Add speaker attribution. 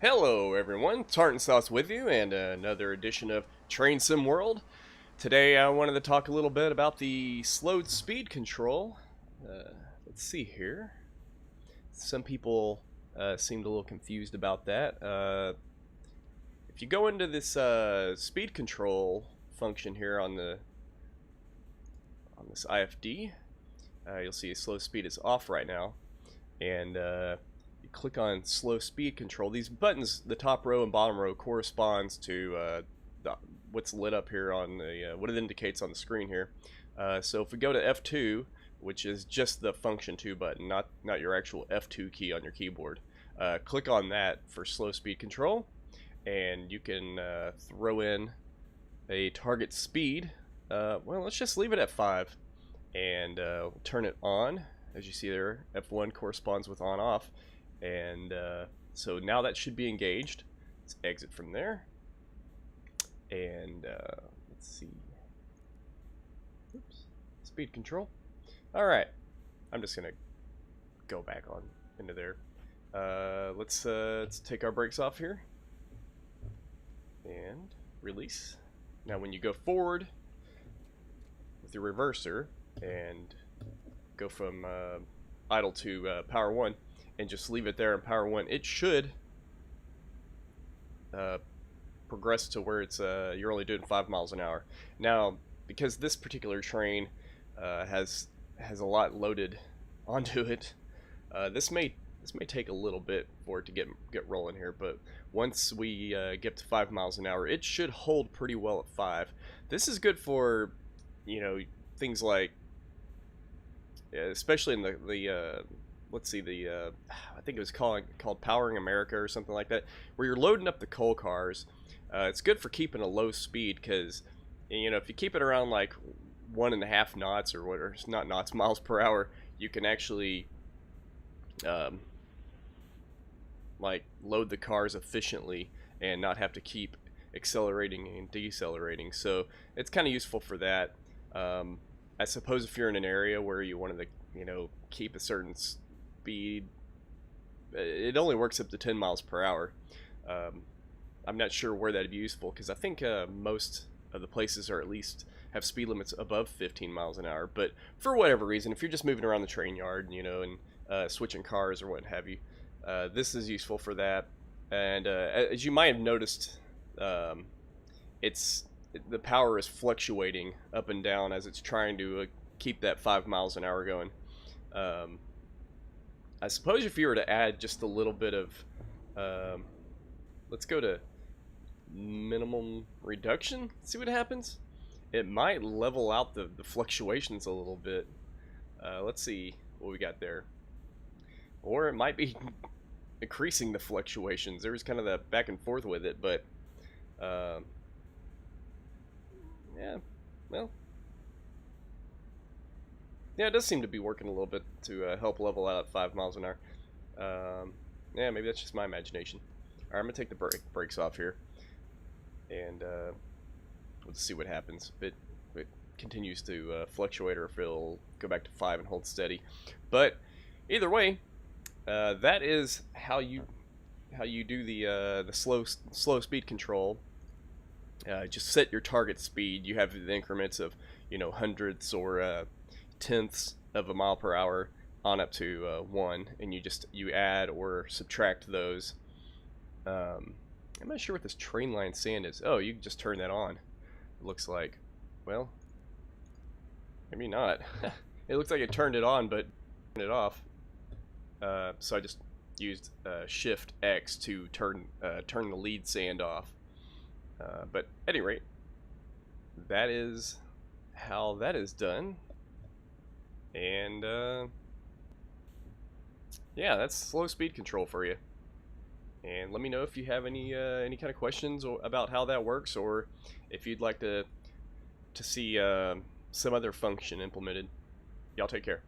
Speaker 1: Hello everyone, Tartan Sauce with you, and another edition of Train Sim World. Today I wanted to talk a little bit about the slowed speed control. Let's see here. Some people seemed a little confused about that. If you go into this speed control function here on this IFD, you'll see slow speed is off right now, and click on slow speed control. These buttons, the top row and bottom row, corresponds to what's lit up here on the what it indicates on the screen here. So if we go to F2, which is just the function 2 button, not your actual F2 key on your keyboard, click on that for slow speed control, and you can throw in a target speed. Well, let's just leave it at 5, and we'll turn it on. As you see there, F1 corresponds with on off. And so now that should be engaged. Let's exit from there, and let's see. Oops. Speed control. All right, I'm just gonna go back on into there. Let's take our brakes off here and release. Now when you go forward with your reverser and go from idle to power 1, and just leave it there in power 1, it should progress to where it's you're only doing 5 miles an hour. Now, because this particular train has a lot loaded onto it, this may take a little bit for it to get rolling here. But once we get to 5 miles an hour, it should hold pretty well at 5. This is good for, you know, things like, especially in the let's see, I think it was called Powering America or something like that, where you're loading up the coal cars. It's good for keeping a low speed, because, you know, if you keep it around like 1.5 knots or what, or not knots, miles per hour, you can actually like load the cars efficiently and not have to keep accelerating and decelerating. So it's kind of useful for that. I suppose if you're in an area where you wanted to, you know, keep a certain speed, it only works up to 10 miles per hour. I'm not sure where that'd be useful, because I think most of the places are at least have speed limits above 15 miles an hour. But for whatever reason, if you're just moving around the train yard, you know, and switching cars or what have you, this is useful for that. And as you might have noticed, the power is fluctuating up and down as it's trying to keep that 5 miles an hour going. I suppose if you were to add just a little bit of, let's go to minimum reduction, see what happens. It might level out the fluctuations a little bit. Let's see what we got there. Or it might be increasing the fluctuations. There's kind of the back and forth with it, but yeah, well, yeah, it does seem to be working a little bit to help level out at 5 miles an hour. Yeah, maybe that's just my imagination. Alright, I'm going to take the brakes off here, and let's see what happens. If it continues to fluctuate, or if it'll go back to 5 and hold steady. But either way, that is how you do the slow speed control. Just set your target speed. You have the increments of, you know, hundredths or tenths of a mile per hour on up to 1, and you add or subtract those. I'm not sure what this train line sand is. Oh, you can just turn that on, it looks like. Well, maybe not. It looks like it turned it on but turned it off. So I just used Shift X to turn the lead sand off. But at any rate, that is how that is done. And yeah, that's slow speed control for you. And let me know if you have any kind of questions about how that works, or if you'd like to see some other function implemented. Y'all take care.